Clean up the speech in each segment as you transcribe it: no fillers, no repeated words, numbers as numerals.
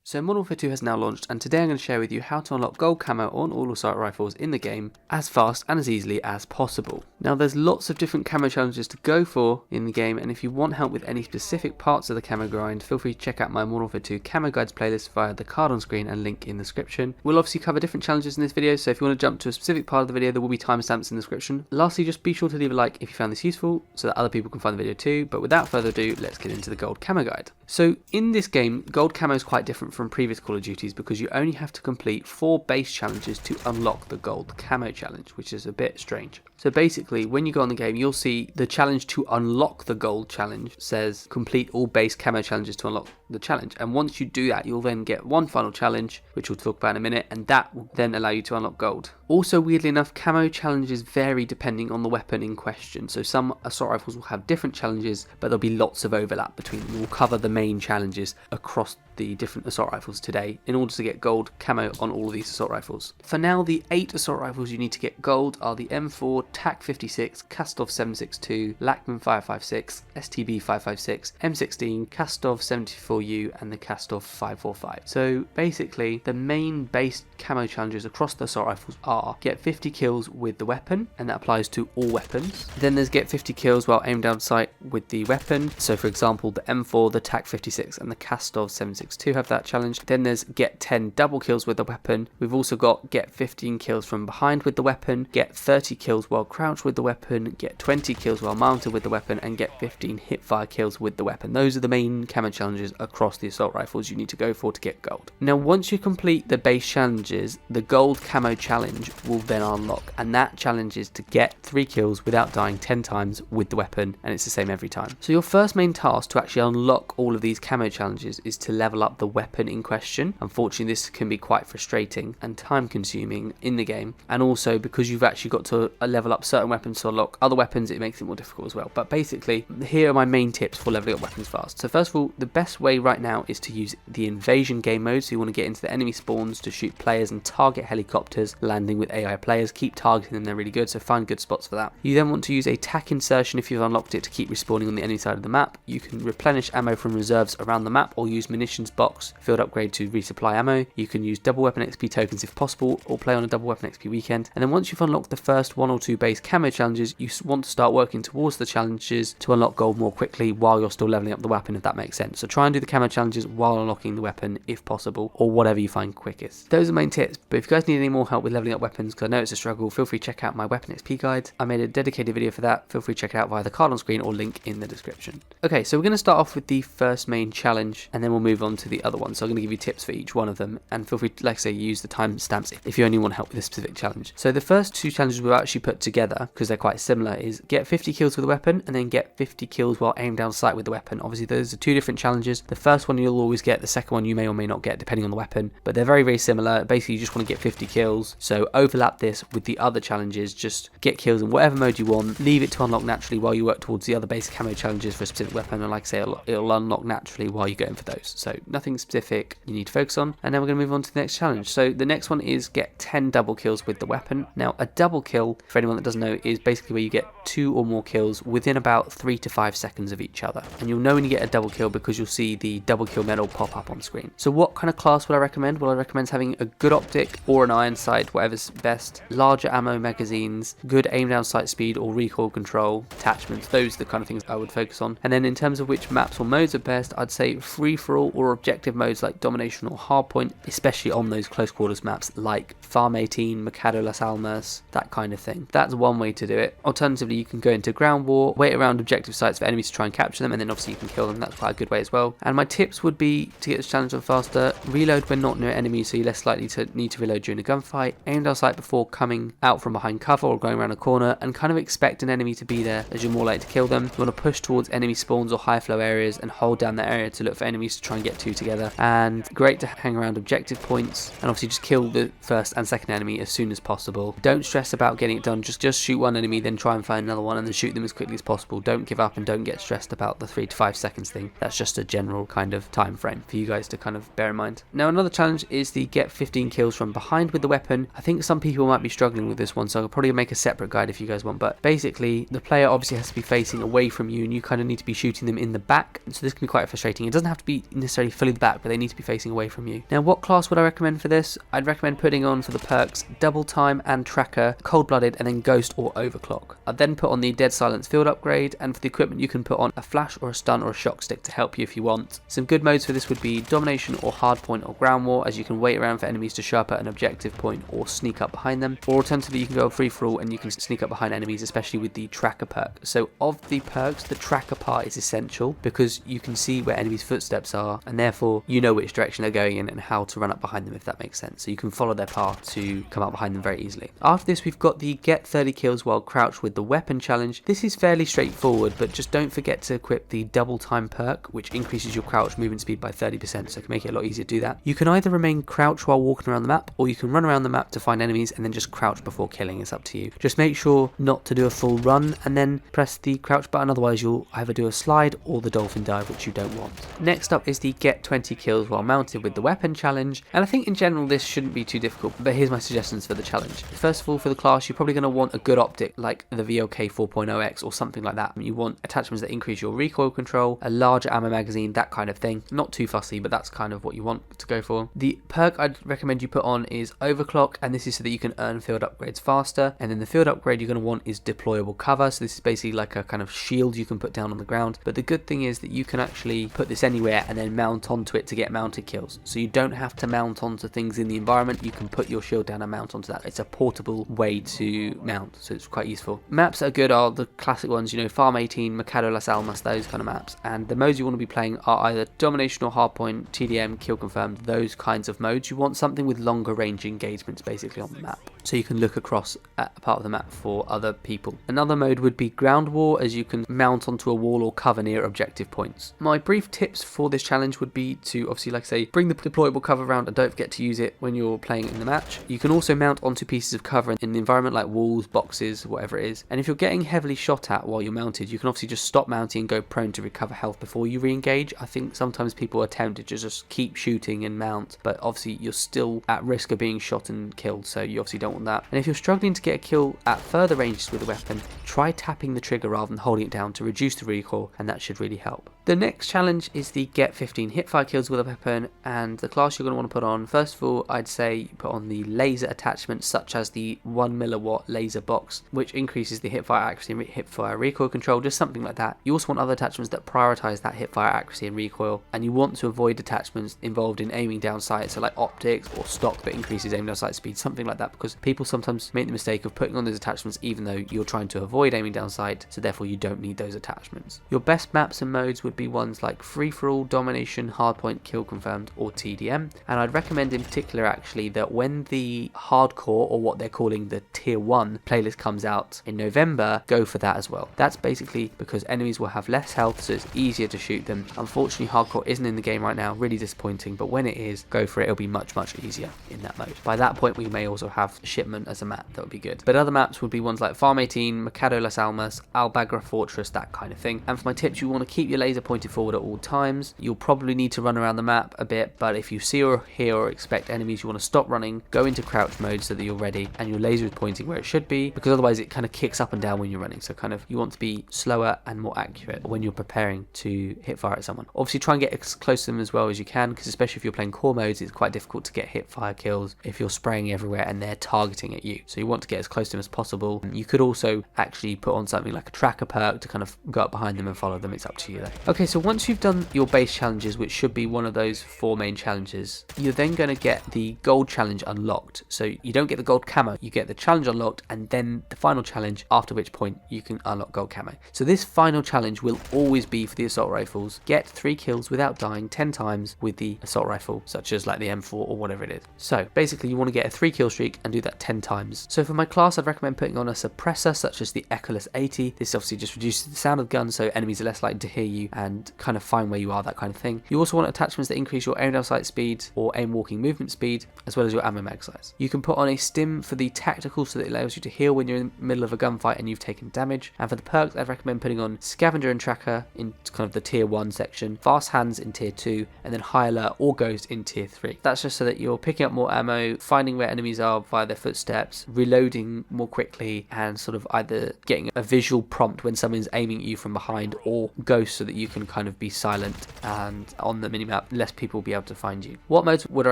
So Modern Warfare 2 has now launched, and today I'm going to share with you how to unlock gold camo on all assault rifles in the game as fast and as easily as possible. Now there's lots of different camo challenges to go for in the game, and if you want help with any specific parts of the camo grind, feel free to check out my Modern Warfare 2 camo guides playlist via the card on screen and link in the description. We'll obviously cover different challenges in this video, so if you want to jump to a specific part of the video, there will be timestamps in the description. Lastly, just be sure to leave a like if you found this useful so that other people can find the video too, but without further ado, let's get into the gold camo guide. So in this game, gold camo is quite different from previous Call of Duties because you only have to complete 4 base challenges to unlock the gold camo challenge, which is a bit strange. So basically, when you go on the game, you'll see the challenge to unlock the gold challenge says complete all base camo challenges to unlock the challenge. And once you do that, you'll then get one final challenge, which we'll talk about in a minute, and that will then allow you to unlock gold. Also, weirdly enough, camo challenges vary depending on the weapon in question. So some assault rifles will have different challenges, but there'll be lots of overlap between them. We'll cover the main challenges across the different assault rifles today in order to get gold camo on all of these assault rifles. For now, the 8 assault rifles you need to get gold are the M4, TAC 56, Kastov 762, Lachman 556, STB 556, M16, Kastov 74U, and the Kastov 545. So basically, the main base camo challenges across the assault rifles are get 50 kills with the weapon, and that applies to all weapons. Then there's get 50 kills while aimed down sight with the weapon. So for example, the M4, the TAC 56, and the Kastov 762 have that challenge. Then there's get 10 double kills with the weapon. We've also got get 15 kills from behind with the weapon, get 30 kills while crouched with the weapon, get 20 kills while mounted with the weapon, and get 15 hipfire kills with the weapon. Those are the main camo challenges across the assault rifles you need to go for to get gold. Now once you complete the base challenges, the gold camo challenge will then unlock, and that challenge is to get 3 kills without dying 10 times with the weapon, and it's the same every time. So your first main task to actually unlock all of these camo challenges is to level up the weapon in question. Unfortunately, this can be quite frustrating and time consuming in the game, and also because you've actually got to level up certain weapons to unlock other weapons, it makes it more difficult as well. But basically, here are my main tips for leveling up weapons fast. So first of all, the best way right now is to use the invasion game mode. So you want to get into the enemy spawns to shoot players and target helicopters landing with AI players. Keep targeting them, they're really good, so find good spots for that. You then want to use a TAC insertion if you've unlocked it to keep respawning on the enemy side of the map. You can replenish ammo from reserves around the map or use munitions box field upgrade to resupply ammo. You can use double weapon XP tokens if possible, or play on a double weapon XP weekend. And then once you've unlocked the first 1 or 2 base camo challenges, you want to start working towards the challenges to unlock gold more quickly while you're still leveling up the weapon, if that makes sense. So try and do the camo challenges while unlocking the weapon if possible, or whatever you find quickest. Those are the main tips, but if you guys need any more help with leveling up weapons, because I know it's a struggle, feel free to check out my weapon XP guide. I made a dedicated video for that. Feel free to check it out via the card on screen or link in the description. Okay, so we're going to start off with the first main challenge, and then we'll move on to the other one. So I'm going to give you tips for each one of them, and feel free to, like I say, use the timestamps if you only want help with a specific challenge. So the first 2 challenges we've actually put together, because they're quite similar, is get 50 kills with a weapon, and then get 50 kills while aimed down sight with the weapon. Obviously, those are 2 different challenges. The first one you'll always get, the second one you may or may not get, depending on the weapon, but they're very, very similar. Basically, you just want to get 50 kills, so overlap this with the other challenges. Just get kills in whatever mode you want, leave it to unlock naturally while you work towards the other base camo challenges for a specific weapon, and like I say, it'll unlock naturally while you're going for those. So nothing specific you need to focus on. And then we're going to move on to the next challenge. So the next one is get 10 double kills with the weapon. Now a double kill, for anyone that doesn't know, is basically where you get 2 or more kills within about 3 to 5 seconds of each other, and you'll know when you get a double kill because you'll see the double kill medal pop up on screen. So what kind of class would I recommend? Well, I recommend having a good optic or an iron sight, whatever's best, larger ammo magazines, good aim down sight speed or recoil control, attachments. Those are the kind of things I would focus on. And then in terms of which maps or modes are best, I'd say free for all or objective modes like domination or hardpoint, especially on those close quarters maps like Farm 18, Mercado Las Almas, that kind of thing. That's one way to do it. Alternatively, you can go into ground war, wait around objective sites for enemies to try and capture them, and then obviously you can kill them. That's quite a good way as well. And my tips would be to get this challenge on faster, reload when not near enemies so you're less likely to need to reload during a gunfight, aim down sight before coming out from behind cover or going around a corner, and kind of expect an enemy to be there as you're more likely to kill them. You want to push towards enemy spawns or high flow areas and hold down that area to look for enemies to try and get 2 together. And great to hang around objective points, and obviously just kill the first and second enemy as soon as possible. Don't stress about getting it done, just shoot one enemy, then try and find another one and then shoot them as quickly as possible. Don't give up and don't get stressed about the 3 to 5 seconds thing. That's just a general general kind of time frame for you guys to kind of bear in mind. Now another challenge is the get 15 kills from behind with the weapon. I think some people might be struggling with this one, so I'll probably make a separate guide if you guys want, but basically the player obviously has to be facing away from you and you kind of need to be shooting them in the back, so this can be quite frustrating. It doesn't have to be necessarily fully the back, but they need to be facing away from you. Now what class would I recommend for this? I'd recommend putting on for the perks Double Time and Tracker, Cold Blooded, and then Ghost or Overclock. I'd then put on the Dead Silence field upgrade, and for the equipment you can put on a flash or a stun or a shock stick to help you if you want. Some good modes for this would be Domination or Hardpoint or Ground War, as you can wait around for enemies to show up at an objective point or sneak up behind them, or alternatively you can go free for all and you can sneak up behind enemies, especially with the Tracker perk. So of the perks, the Tracker part is essential because you can see where enemies' footsteps are and therefore you know which direction they're going in and how to run up behind them, if that makes sense. So you can follow their path to come up behind them very easily. After this we've got the get 30 kills while crouched with the weapon challenge. This is fairly straightforward, but just don't forget to equip the Double Time perk, which increases your crouch movement speed by 30%, so it can make it a lot easier to do that. You can either remain crouched while walking around the map, or you can run around the map to find enemies and then just crouch before killing. It's up to you. Just make sure not to do a full run and then press the crouch button, otherwise you'll either do a slide or the dolphin dive, which you don't want. Next up is the get 20 kills while mounted with the weapon challenge, and I think in general this shouldn't be too difficult, but here's my suggestions for the challenge. First of all, for the class you're probably going to want a good optic like the VLK 4.0X or something like that. You want attachments that increase your recoil control, a larger ammo magazine, that kind of thing. Not too fussy, but that's kind of what you want to go for. The perk I'd recommend you put on is Overclock, and this is so that you can earn field upgrades faster. And then the field upgrade you're going to want is Deployable Cover, so this is basically like a kind of shield you can put down on the ground, but the good thing is that you can actually put this anywhere and then mount onto it to get mounted kills, so you don't have to mount onto things in the environment. You can put your shield down and mount onto that. It's a portable way to mount, so it's quite useful. Maps that are good are the classic ones, you know, Farm 18, Mercado Las Almas, those kind of maps, and the modes you want to be playing are either Domination or Hardpoint, TDM, Kill Confirmed, those kinds of modes. You want something with longer range engagements basically on the map, so you can look across at a part of the map for other people. Another mode would be Ground War, as you can mount onto a wall or cover near objective points. My brief tips for this challenge would be to obviously, like I say, bring the deployable cover around and don't forget to use it when you're playing in the match. You can also mount onto pieces of cover in the environment like walls, boxes, whatever it is, and if you're getting heavily shot at while you're mounted, you can obviously just stop mounting and go prone to recover health before you re-engage. I think sometimes people are tempted to just keep shooting and mount, but obviously you're still at risk of being shot and killed, so you obviously don't want that. And if you're struggling to get a kill at further ranges with the weapon, try tapping the trigger rather than holding it down to reduce the recoil, and that should really help. The next challenge is the get 15 hipfire kills with a weapon, and the class you're going to want to put on, first of all, I'd say put on the laser attachments such as the 1mW laser box, which increases the hipfire accuracy and hipfire recoil control, just something like that. You also want other attachments that prioritize that hipfire accuracy and recoil, and you want to avoid attachments involved in aiming down sight, so like optics or stock that increases aiming down sight speed, something like that, because people sometimes make the mistake of putting on those attachments even though you're trying to avoid aiming down sight, so therefore you don't need those attachments. Your best maps and modes would be ones like Free For All, Domination, Hardpoint, Kill Confirmed, or TDM, and I'd recommend in particular actually that when the hardcore, or what they're calling the tier 1 playlist comes out in November, go for that as well. That's basically because enemies will have less health, so it's easier to shoot them. Unfortunately hardcore isn't in the game right now, really disappointing, but when it is, go for it. It'll be much easier in that mode. By that point we may also have Shipment as a map, that would be good. But other maps would be ones like Farm 18, Mercado Las Almas, Albagra Fortress, that kind of thing. And for my tips, you want to keep your laser pointed forward at all times. You'll probably need to run around the map a bit, but if you see or hear or expect enemies, you want to stop running, go into crouch mode so that you're ready and your laser is pointing where it should be, because otherwise it kind of kicks up and down when you're running. So kind of you want to be slower and more accurate when you're preparing to hit fire at someone. Obviously try and get as close to them as well as you can, because especially if you're playing core modes, it's quite difficult to get hip fire kills if you're spraying everywhere and they're targeting at you. So you want to get as close to them as possible. You could also actually put on something like a tracker perk to kind of go up behind them and follow them. It's up to you though. Okay, so once you've done your base challenges, which should be one of those 4 main challenges, you're then going to get the gold challenge unlocked. So you don't get the gold camo, you get the challenge unlocked and then the final challenge, after which point you can unlock gold camo. So this final challenge will always be for the assault rifles. Get 3 kills without dying 10 times with the assault rifle, such as like the M4 or whatever it is. So basically you want to get a 3 kill streak and do that 10 times. So for my class, I'd recommend putting on a suppressor such as the Echoless 80. This obviously just reduces the sound of the gun, so enemies are less likely to hear you and kind of find where you are, that kind of thing. You also want attachments that increase your aim down sight speed or aim walking movement speed, as well as your ammo mag size. You can put on a stim for the tactical so that it allows you to heal when you're in the middle of a gunfight and you've taken damage. And for the perks, I'd recommend putting on Scavenger and Tracker in kind of the tier 1 section, Fast Hands in tier 2, and then High Alert or Ghost in tier 3. That's just so that you're picking up more ammo, finding where enemies are via their footsteps, reloading more quickly, and sort of either getting a visual prompt when someone's aiming at you from behind, or Ghost so that you can kind of be silent and on the minimap less people will be able to find you. What modes would I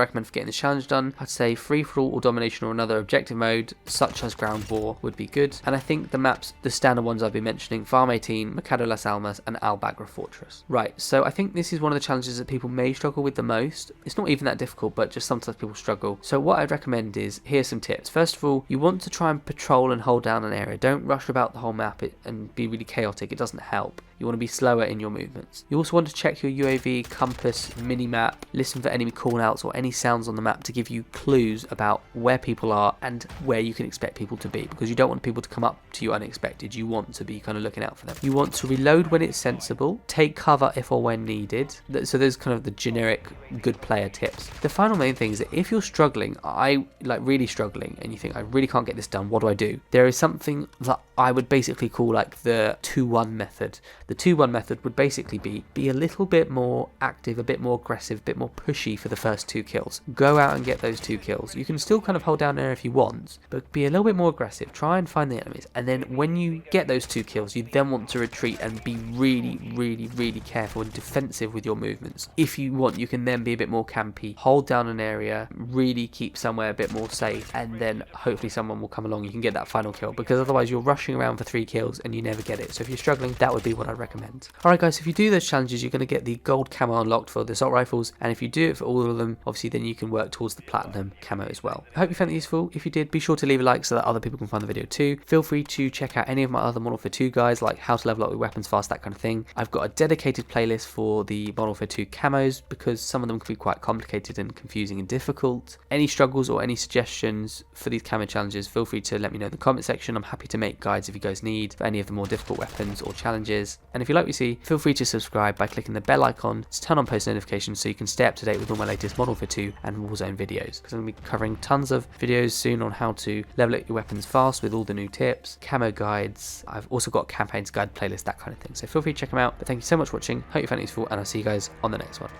recommend for getting this challenge done? I'd say free for all or domination or another objective mode such as ground war would be good, and I think the maps, the standard ones I've been mentioning, Farm 18, Mercado Las Almas and Albagra Fortress. Right, so I think this is one of the challenges that people may struggle with the most. It's not even that difficult, but just sometimes people struggle. So what I'd recommend is, here's some tips. First of all, you want to try and patrol and hold down an area. Don't rush about the whole map and be really chaotic. It doesn't help. You want to be slower in your movements. You also want to check your UAV, compass, mini-map, listen for enemy callouts or any sounds on the map to give you clues about where people are and where you can expect people to be, because you don't want people to come up to you unexpected. You want to be kind of looking out for them. You want to reload when it's sensible, take cover if or when needed. So there's kind of the generic good player tips. The final main thing is that if you're struggling, really struggling, and you think I really can't get this done, what do? There is something that I would basically call like the 2-1 method. The 2-1 method would basically be a little bit more active, a bit more aggressive, a bit more pushy for the first 2 kills. Go out and get those 2 kills. You can still kind of hold down there if you want, but be a little bit more aggressive. Try and find the enemies, and then when you get those 2 kills, you then want to retreat and be really careful and defensive with your movements. If you want, you can then be a bit more campy, hold down an area, really keep somewhere a bit more safe, and then hopefully someone will come along, you can get that final kill, because otherwise you're rushing around for 3 kills and you never get it. So if you're struggling, that would be what I'd recommend. Alright guys, if you do those challenges, you're going to get the gold camo unlocked for the assault rifles, and if you do it for all of them, obviously then you can work towards the platinum camo as well. I hope you found it useful. If you did, be sure to leave a like so that other people can find the video too. Feel free to check out any of my other Modern Warfare 2 guides, like how to level up your weapons fast, that kind of thing. I've got a dedicated playlist for the Modern Warfare 2 camos, because some of them can be quite complicated and confusing and difficult. Any struggles or any suggestions for these camo challenges, feel free to let me know in the comment section. I'm happy to make guides if you guys need for any of the more difficult weapons or challenges. And if you like what you see, feel free to subscribe by clicking the bell icon to turn on post notifications so you can stay up to date with all my latest Modern Warfare 2 and Warzone videos, because I'm going to be covering tons of videos soon on how to level up your weapons fast with all the new tips, camo guides. I've also got campaigns guide playlist, that kind of thing, so feel free to check them out. But thank you so much for watching, hope you found it useful, and I'll see you guys on the next one.